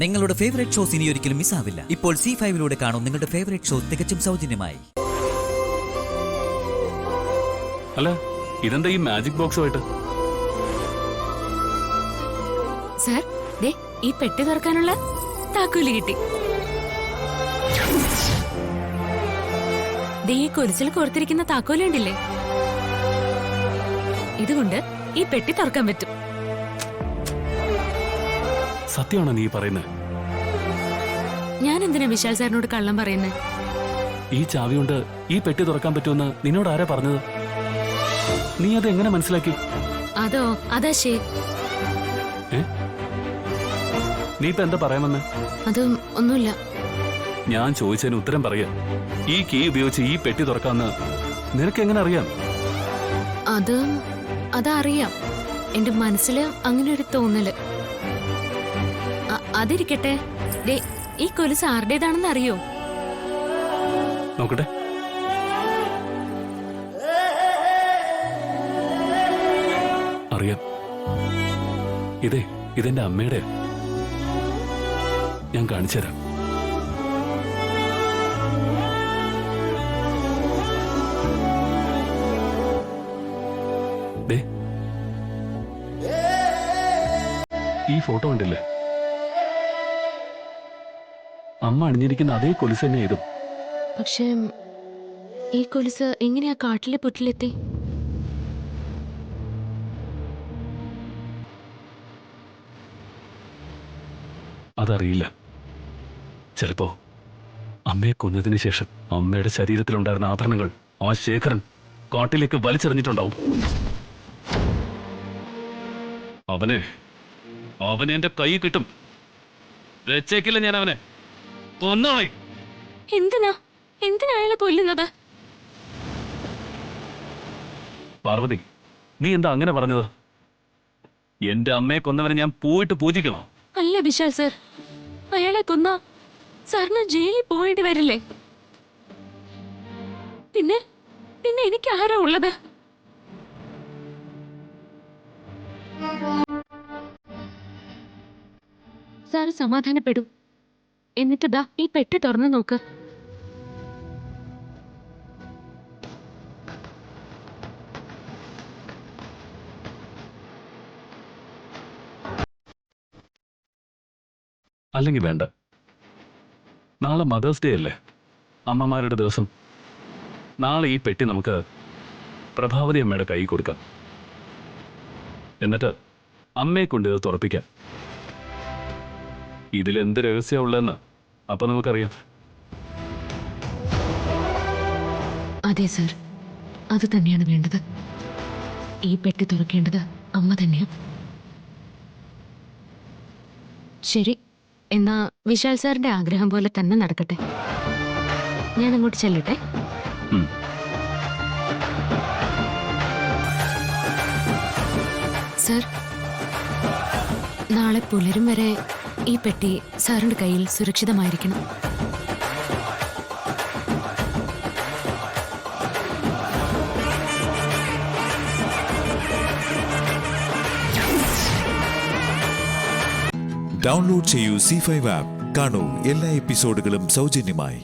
നിങ്ങളുടെ favourite shows ഇനി ഒരിക്കലും മിസ്സാവില്ല. ഇപ്പോൾ C5-ലൂടെ കാണും നിങ്ങളുടെ ഫേവറേറ്റ് ഷോ തികച്ചും സൗജന്യമായി. അല്ല, ഇതെന്താ ഈ മാജിക് ബോക്സുമായിട്ട്? സർ, ദേ ഈ പെട്ടി തുറക്കാനുള്ള താക്കോല് കിട്ടി. ദേ ഈ കൊലുസിൽ കോർത്തിരിക്കുന്ന താക്കോലുണ്ടില്ലേ, ഇതുകൊണ്ട് ഈ പെട്ടി തുറക്കാൻ പറ്റും. സത്യമാണോ നീ പറയുന്നത്? ഞാൻ എന്തിനാ വിശാൽ സാറിനോട് കള്ളം പറയുന്നത്? ഈ ചാവി കൊണ്ട് ഈ പെട്ടി തുറക്കാൻ പറ്റുമെന്ന് നിന്നോട് ആരാ പറഞ്ഞത്? നീ അത് എങ്ങനെ മനസ്സിലാക്കി? അതാ ശരി. നീ ഇപ്പൊ എന്താ പറയാമെന്ന്? അത് ഒന്നുമില്ല. ഞാൻ ചോദിച്ചതിന് ഉത്തരം പറയാ. ഈ കീ ഉപയോഗിച്ച് ഈ പെട്ടി തുറക്കാന്ന് നിനക്ക് എങ്ങനെ അറിയാം? അതറിയാം. എന്റെ മനസ്സില് അങ്ങനെ ഒരു തോന്നല്. അതിരിക്കട്ടെ, ദേ ഈ കൊലുസ് ആരുടേതാണെന്ന് അറിയോ? നോക്കട്ടെ. അറിയാം. ഇതെന്റെ അമ്മയുടെ. ഞാൻ കാണിച്ചു തരാം. ഈ ഫോട്ടോ ഉണ്ടല്ലേ, അമ്മ അണിഞ്ഞിരിക്കുന്ന അതേ കൊലുസ് തന്നെ ഇതും. പക്ഷേ ഈ കൊലുസ് എങ്ങനെയാ കാട്ടിലെ പുറ്റിലെത്തി? അതറിയില്ല. ചിലപ്പോ അമ്മയെ കൊന്നതിന് ശേഷം അമ്മയുടെ ശരീരത്തിലുണ്ടായിരുന്ന ആഭരണങ്ങൾ ആ ശേഖരൻ കാട്ടിലേക്ക് വലിച്ചെറിഞ്ഞിട്ടുണ്ടാവും. അവനെ എന്റെ കൈ കിട്ടും. വെച്ചേക്കില്ല ഞാൻ അവനെ. കൊന്നോയി. എന്തിനാ അയാളെ കൊല്ലുന്നത്? പാർവതി, നീ എന്താ അങ്ങനെ പറഞ്ഞത്? എന്റെ അമ്മയെ കൊന്നവനെ ഞാൻ പോയിട്ട് പൂജിക്കണോ? അല്ല വിശാൽ സർ, അയാളെ കൊന്ന സാറിന് ജയിലിൽ പോയിട്ട് വരില്ലേ? പിന്നെ എനിക്ക് ആരാ ഉള്ളത്? സാർ സമാധാനപ്പെടും. എന്നിട്ട് ദാ ഈ പെട്ടി തുറന്നു നോക്ക്. അല്ലെങ്കിൽ വേണ്ട. നാളെ മദേഴ്സ് ഡേ അല്ലേ, അമ്മമാരുടെ ദിവസം. നാളെ ഈ പെട്ടി നമുക്ക് പ്രഭാവതി അമ്മയുടെ കൈ കൊടുക്കാം. എന്നിട്ട് അമ്മയെ കൊണ്ട് ഇത് തുറപ്പിക്കാം. ഇതിലെന്ത് രഹസ്യം ഉള്ളതെന്ന് അപ്പൊ നമുക്കറിയാം. അതെ സർ, അത് തന്നെയാണ് വേണ്ടത്. ഈ പെട്ടി തുറക്കേണ്ടത് അമ്മ തന്നെയാ. ശരി, എന്നാ വിശാൽ സാറിന്റെ ആഗ്രഹം പോലെ തന്നെ നടക്കട്ടെ. ഞാൻ അങ്ങോട്ട് ചെല്ലട്ടെ. സർ, നാളെ പുലരും വരെ ഈ പെട്ടി സാറിന്റെ കയ്യിൽ സുരക്ഷിതമായിരിക്കണം. ഡൗൺലോഡ് ചെയ്യൂ C5 ആപ്പ്. കാണൂ എല്ലാ എപ്പിസോഡുകളും സൗജന്യമായി.